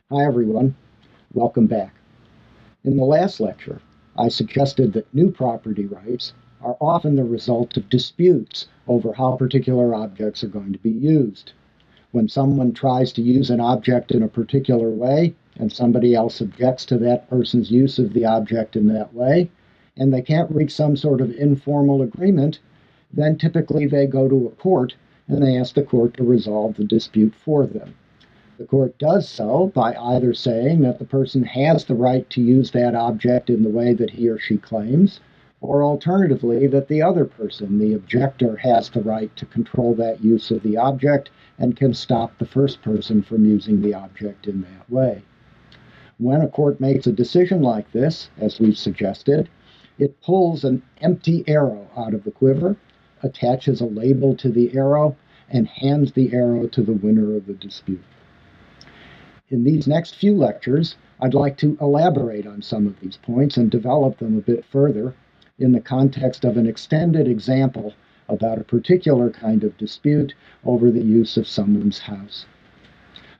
Hi everyone, welcome back. In the last lecture, I suggested that new property rights are often the result of disputes over how particular objects are going to be used. When someone tries to use an object in a particular way and somebody else objects to that person's use of the object in that way, and they can't reach some sort of informal agreement, then typically they go to a court and they ask the court to resolve the dispute for them. The court does so by either saying that the person has the right to use that object in the way that he or she claims, or alternatively, that the other person, the objector, has the right to control that use of the object and can stop the first person from using the object in that way. When a court makes a decision like this, as we've suggested, it pulls an empty arrow out of the quiver, attaches a label to the arrow, and hands the arrow to the winner of the dispute. In these next few lectures, I'd like to elaborate on some of these points and develop them a bit further in the context of an extended example about a particular kind of dispute over the use of someone's house.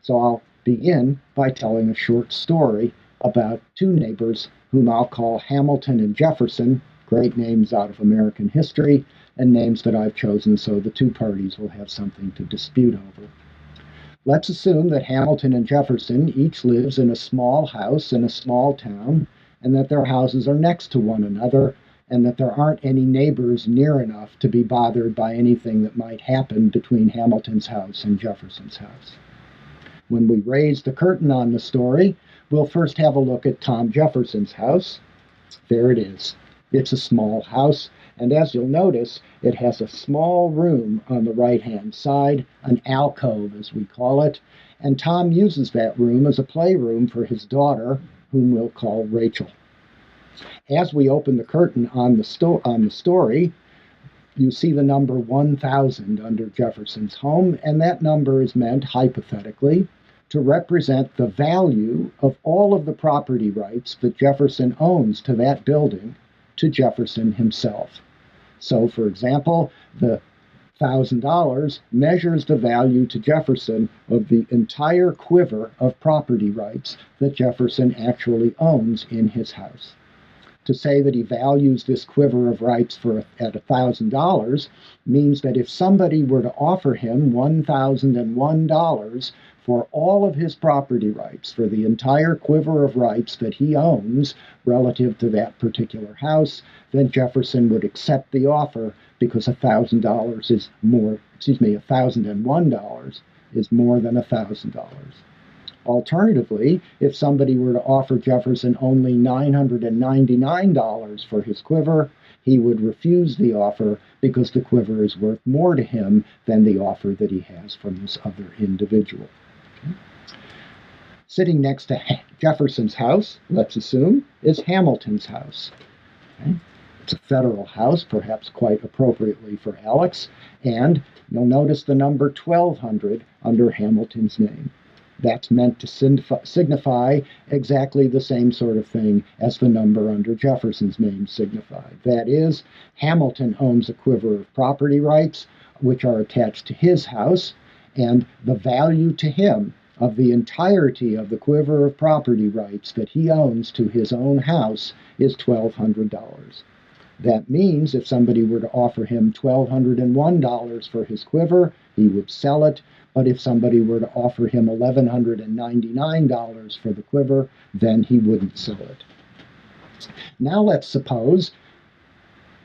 So I'll begin by telling a short story about two neighbors whom I'll call Hamilton and Jefferson, great names out of American history, and names that I've chosen so the two parties will have something to dispute over. Let's assume that Hamilton and Jefferson each lives in a small house in a small town, and that their houses are next to one another, and that there aren't any neighbors near enough to be bothered by anything that might happen between Hamilton's house and Jefferson's house. When we raise the curtain on the story, we'll first have a look at Tom Jefferson's house. There it is. It's a small house, and as you'll notice, it has a small room on the right-hand side, an alcove as we call it, and Tom uses that room as a playroom for his daughter, whom we'll call Rachel. As we open the curtain on the story, you see the number 1,000 under Jefferson's home, and that number is meant, hypothetically, to represent the value of all of the property rights that Jefferson owns to that building to Jefferson himself. So, for example, the $1,000 measures the value to Jefferson of the entire quiver of property rights that Jefferson actually owns in his house. To say that he values this quiver of rights at $1,000 means that if somebody were to offer him $1,001 for all of his property rights, for the entire quiver of rights that he owns relative to that particular house, then Jefferson would accept the offer because $1,000 is more, $1,001 is more than $1,000. Alternatively, if somebody were to offer Jefferson only $999 for his quiver, he would refuse the offer because the quiver is worth more to him than the offer that he has from this other individual. Okay. Sitting next to Jefferson's house, let's assume, is Hamilton's house. Okay. It's a federal house, perhaps quite appropriately for Alex, and you'll notice the number 1,200 under Hamilton's name. That's meant to signify exactly the same sort of thing as the number under Jefferson's name signified. That is, Hamilton owns a quiver of property rights which are attached to his house, and the value to him of the entirety of the quiver of property rights that he owns to his own house is $1,200. That means if somebody were to offer him $1,201 for his quiver, he would sell it. But if somebody were to offer him $1,199 for the quiver, then he wouldn't sell it. Now let's suppose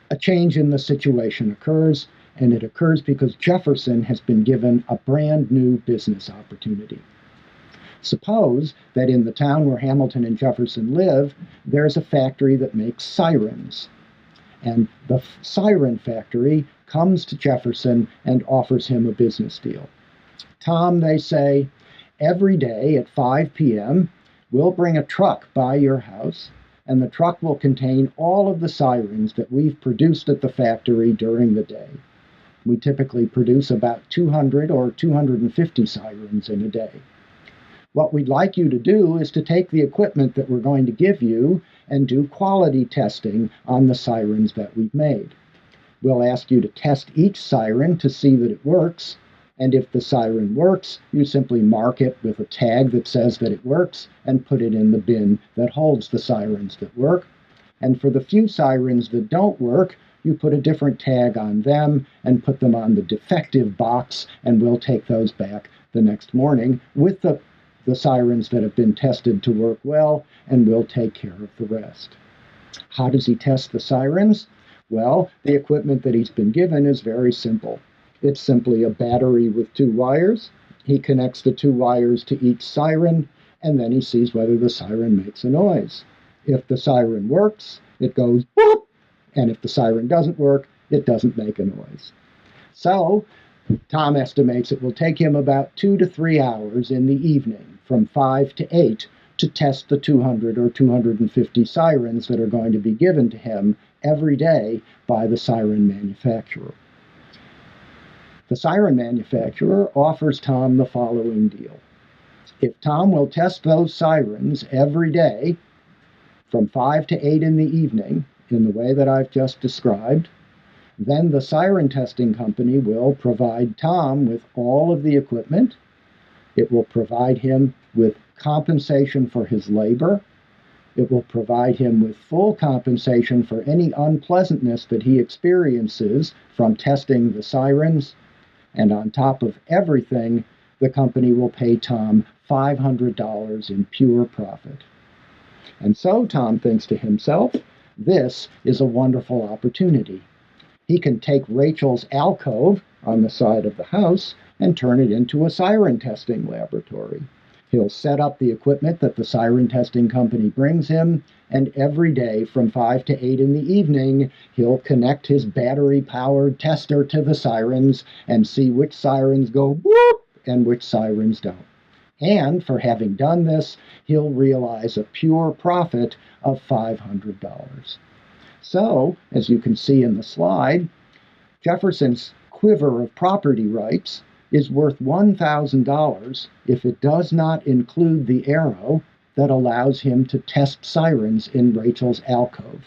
a change in the situation occurs, and it occurs because Jefferson has been given a brand new business opportunity. Suppose that in the town where Hamilton and Jefferson live, there's a factory that makes sirens. And the siren factory comes to Jefferson and offers him a business deal. Tom, they say, every day at 5 p.m., we'll bring a truck by your house, and the truck will contain all of the sirens that we've produced at the factory during the day. We typically produce about 200 or 250 sirens in a day. What we'd like you to do is to take the equipment that we're going to give you and do quality testing on the sirens that we've made. We'll ask you to test each siren to see that it works, And if the siren works, you simply mark it with a tag that says that it works and put it in the bin that holds the sirens that work. And for the few sirens that don't work, you put a different tag on them and put them on the defective box, and we'll take those back the next morning with the sirens that have been tested to work well, and we'll take care of the rest. How does he test the sirens? Well, the equipment that he's been given is very simple. It's simply a battery with two wires. He connects the two wires to each siren, and then he sees whether the siren makes a noise. If the siren works, it goes whoop, and if the siren doesn't work, it doesn't make a noise. So, Tom estimates it will take him about 2 to 3 hours in the evening, from 5 to 8, to test the 200 or 250 sirens that are going to be given to him every day by the siren manufacturer. The siren manufacturer offers Tom the following deal. If Tom will test those sirens every day from 5 to 8 in the evening in the way that I've just described, then the siren testing company will provide Tom with all of the equipment. It will provide him with compensation for his labor. It will provide him with full compensation for any unpleasantness that he experiences from testing the sirens. And on top of everything, the company will pay Tom $500 in pure profit. And so Tom thinks to himself, this is a wonderful opportunity. He can take Rachel's alcove on the side of the house and turn it into a siren testing laboratory. He'll set up the equipment that the siren testing company brings him, and every day from 5 to 8 in the evening, he'll connect his battery-powered tester to the sirens and see which sirens go whoop and which sirens don't. And for having done this, he'll realize a pure profit of $500. So, as you can see in the slide, Jefferson's quiver of property rights is worth $1,000 if it does not include the arrow that allows him to test sirens in Rachel's alcove.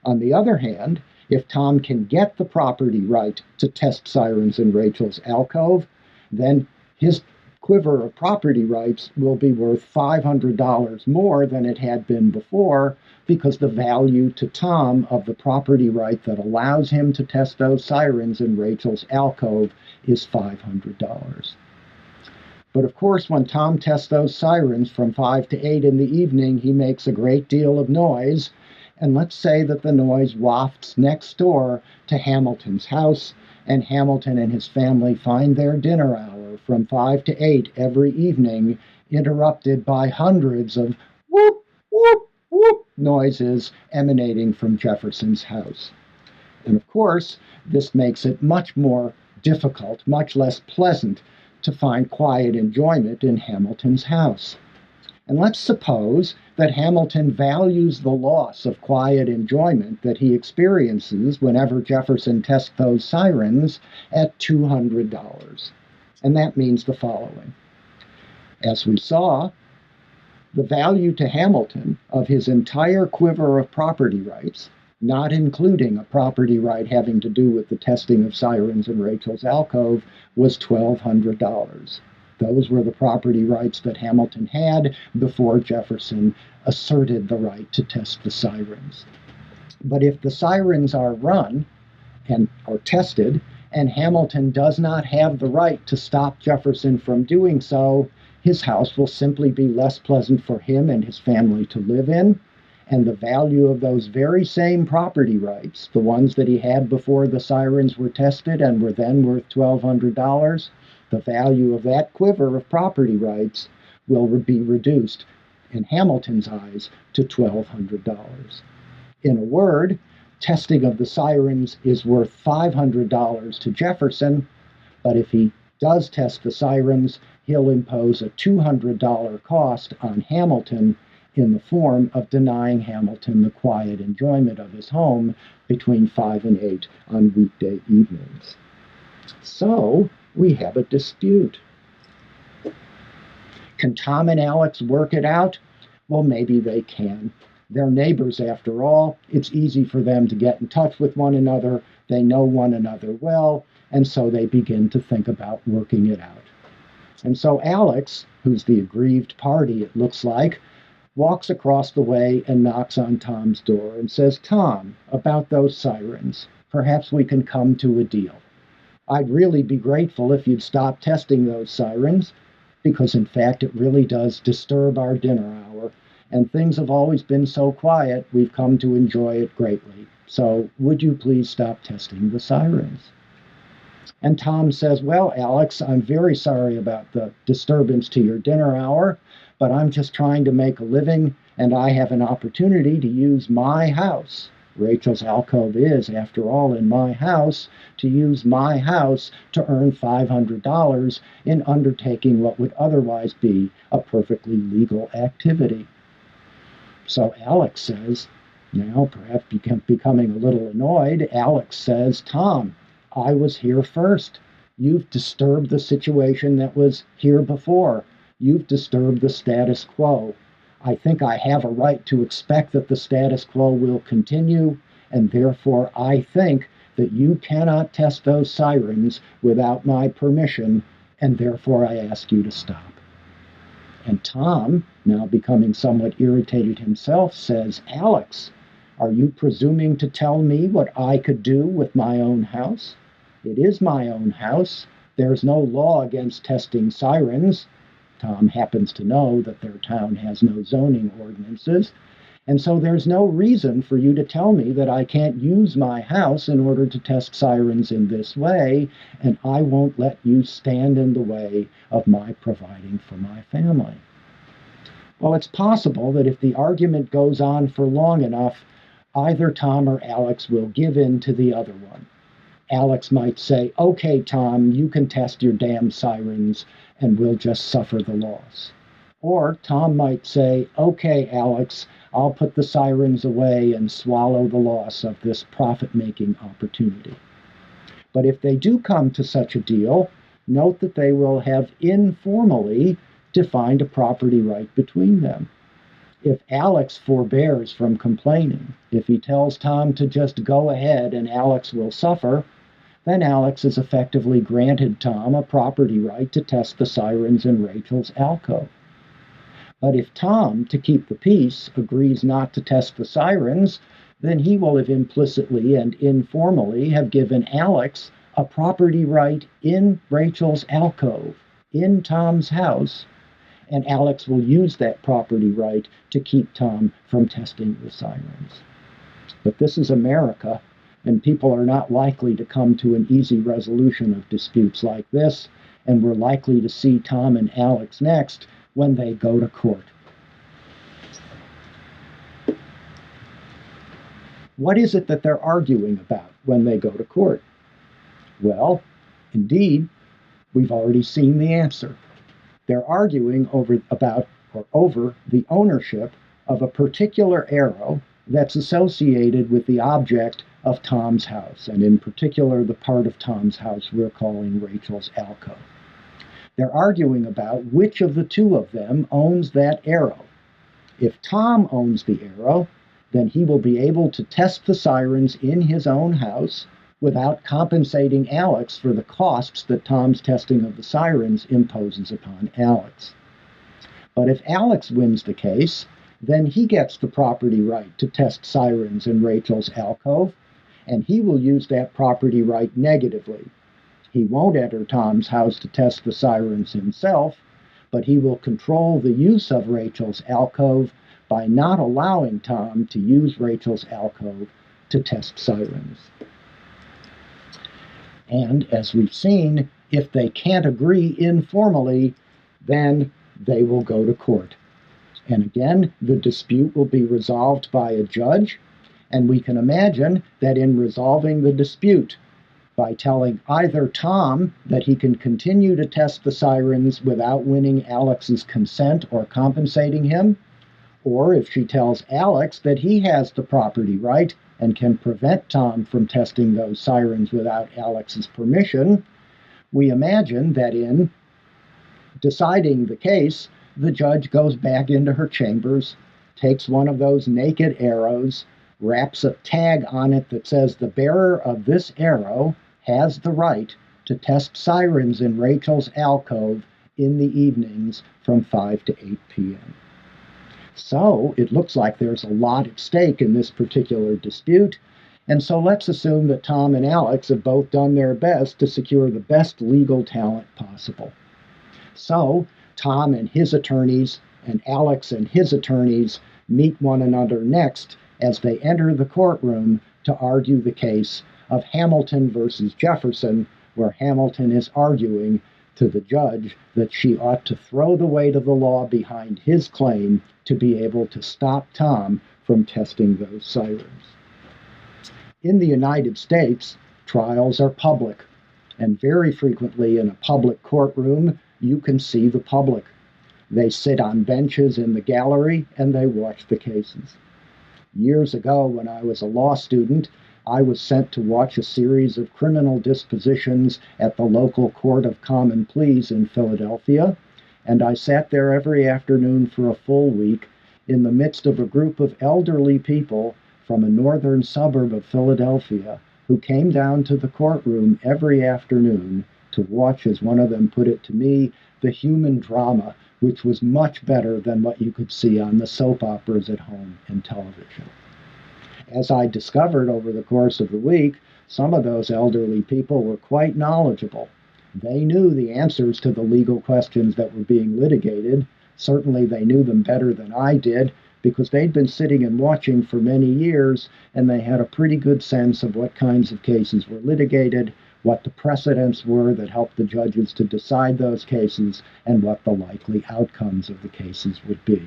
On the other hand, if Tom can get the property right to test sirens in Rachel's alcove, then his quiver of property rights will be worth $500 more than it had been before, because the value to Tom of the property right that allows him to test those sirens in Rachel's alcove is $500. But of course, when Tom tests those sirens from 5 to 8 in the evening, he makes a great deal of noise. And let's say that the noise wafts next door to Hamilton's house, and Hamilton and his family find their dinner hour from 5 to 8 every evening interrupted by hundreds of whoop, whoop, whoop noises emanating from Jefferson's house. And of course, this makes it much more difficult, much less pleasant to find quiet enjoyment in Hamilton's house. And let's suppose that Hamilton values the loss of quiet enjoyment that he experiences whenever Jefferson tests those sirens at $200. And that means the following. As we saw, the value to Hamilton of his entire quiver of property rights, not including a property right having to do with the testing of sirens in Rachel's alcove, was $1,200. Those were the property rights that Hamilton had before Jefferson asserted the right to test the sirens. But if the sirens are run and are tested, and Hamilton does not have the right to stop Jefferson from doing so, his house will simply be less pleasant for him and his family to live in, and the value of those very same property rights, the ones that he had before the sirens were tested and were then worth $1,200, the value of that quiver of property rights will be reduced, in Hamilton's eyes, to $1,200. In a word, testing of the sirens is worth $500 to Jefferson, but if he does test the sirens, he'll impose a $200 cost on Hamilton in the form of denying Hamilton the quiet enjoyment of his home between 5 and 8 on weekday evenings. So, we have a dispute. Can Tom and Alex work it out? Well, maybe they can. They're neighbors after all. It's easy for them to get in touch with one another. They know one another well, and so they begin to think about working it out. And so Alex, who's the aggrieved party, it looks like, walks across the way and knocks on Tom's door and says, "Tom, about those sirens, perhaps we can come to a deal. I'd really be grateful if you'd stop testing those sirens, because in fact it really does disturb our dinner hour, and things have always been so quiet, we've come to enjoy it greatly. So would you please stop testing the sirens?" And Tom says, "Well, Alex, I'm very sorry about the disturbance to your dinner hour, but I'm just trying to make a living, and I have an opportunity to use my house. Rachel's alcove is, after all, in my house, to use my house to earn $500 in undertaking what would otherwise be a perfectly legal activity." So Alex says, now perhaps becoming a little annoyed, Alex says, "Tom, I was here first. You've disturbed the situation that was here before. You've disturbed the status quo. I think I have a right to expect that the status quo will continue, and therefore I think that you cannot test those sirens without my permission, and therefore I ask you to stop." And Tom, now becoming somewhat irritated himself, says, "Alex, are you presuming to tell me what I could do with my own house? It is my own house. There's no law against testing sirens." Tom happens to know that their town has no zoning ordinances. "And so there's no reason for you to tell me that I can't use my house in order to test sirens in this way, and I won't let you stand in the way of my providing for my family." Well, it's possible that if the argument goes on for long enough, either Tom or Alex will give in to the other one. Alex might say, "Okay, Tom, you can test your damn sirens, and we'll just suffer the loss." Or Tom might say, "Okay, Alex, I'll put the sirens away and swallow the loss of this profit-making opportunity." But if they do come to such a deal, note that they will have informally defined a property right between them. If Alex forbears from complaining, if he tells Tom to just go ahead and Alex will suffer, then Alex has effectively granted Tom a property right to test the sirens in Rachel's alcove. But if Tom, to keep the peace, agrees not to test the sirens, then he will have implicitly and informally have given Alex a property right in Rachel's alcove, in Tom's house, and Alex will use that property right to keep Tom from testing the sirens. But this is America, and people are not likely to come to an easy resolution of disputes like this, and we're likely to see Tom and Alex next when they go to court. What is it that they're arguing about when they go to court? Well, indeed, we've already seen the answer. They're arguing over the ownership of a particular arrow that's associated with the object of Tom's house, and in particular the part of Tom's house we're calling Rachel's alcove. They're arguing about which of the two of them owns that arrow. If Tom owns the arrow, then he will be able to test the sirens in his own house without compensating Alex for the costs that Tom's testing of the sirens imposes upon Alex. But if Alex wins the case, then he gets the property right to test sirens in Rachel's alcove, and he will use that property right negatively. He won't enter Tom's house to test the sirens himself, but he will control the use of Rachel's alcove by not allowing Tom to use Rachel's alcove to test sirens. And as we've seen, if they can't agree informally, then they will go to court. And again, the dispute will be resolved by a judge, and we can imagine that in resolving the dispute, by telling either Tom that he can continue to test the sirens without winning Alex's consent or compensating him, or if she tells Alex that he has the property right and can prevent Tom from testing those sirens without Alex's permission, we imagine that in deciding the case, the judge goes back into her chambers, takes one of those naked arrows, wraps a tag on it that says the bearer of this arrow has the right to test sirens in Rachel's alcove in the evenings from 5 to 8 p.m. So it looks like there's a lot at stake in this particular dispute. And so let's assume that Tom and Alex have both done their best to secure the best legal talent possible. So Tom and his attorneys and Alex and his attorneys meet one another next as they enter the courtroom to argue the case of Hamilton versus Jefferson, where Hamilton is arguing to the judge that she ought to throw the weight of the law behind his claim to be able to stop Tom from testing those sirens. In the United States, trials are public, and very frequently in a public courtroom, you can see the public. They sit on benches in the gallery and they watch the cases. Years ago, when I was a law student, I was sent to watch a series of criminal dispositions at the local Court of Common Pleas in Philadelphia, and I sat there every afternoon for a full week in the midst of a group of elderly people from a northern suburb of Philadelphia who came down to the courtroom every afternoon to watch, as one of them put it to me, the human drama, which was much better than what you could see on the soap operas at home and television. As I discovered over the course of the week, some of those elderly people were quite knowledgeable. They knew the answers to the legal questions that were being litigated. Certainly they knew them better than I did, because they'd been sitting and watching for many years, and they had a pretty good sense of what kinds of cases were litigated, what the precedents were that helped the judges to decide those cases, and what the likely outcomes of the cases would be.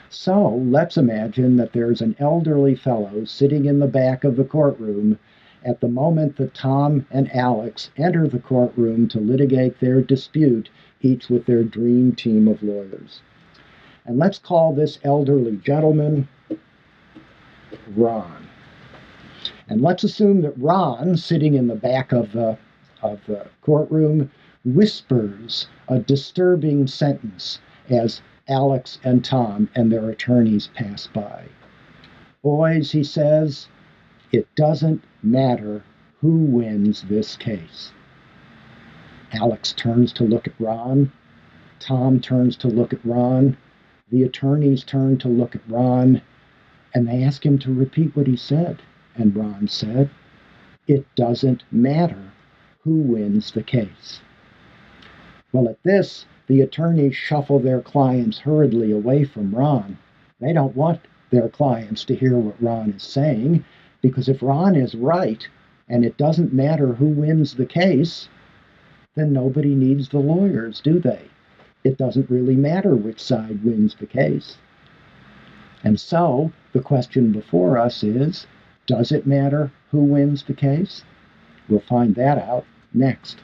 So let's imagine that there's an elderly fellow sitting in the back of the courtroom at the moment that Tom and Alex enter the courtroom to litigate their dispute, each with their dream team of lawyers. And let's call this elderly gentleman Ron. And let's assume that Ron, sitting in the back of the courtroom, whispers a disturbing sentence as Alex and Tom and their attorneys pass by. Boys, he says, it doesn't matter who wins this case. Alex turns to look at Ron. Tom turns to look at Ron. The attorneys turn to look at Ron, and they ask him to repeat what he said. And Ron said, it doesn't matter who wins the case. Well, at this, the attorneys shuffle their clients hurriedly away from Ron. They don't want their clients to hear what Ron is saying, because if Ron is right, and it doesn't matter who wins the case, then nobody needs the lawyers, do they? It doesn't really matter which side wins the case. And so, the question before us is, does it matter who wins the case? We'll find that out next.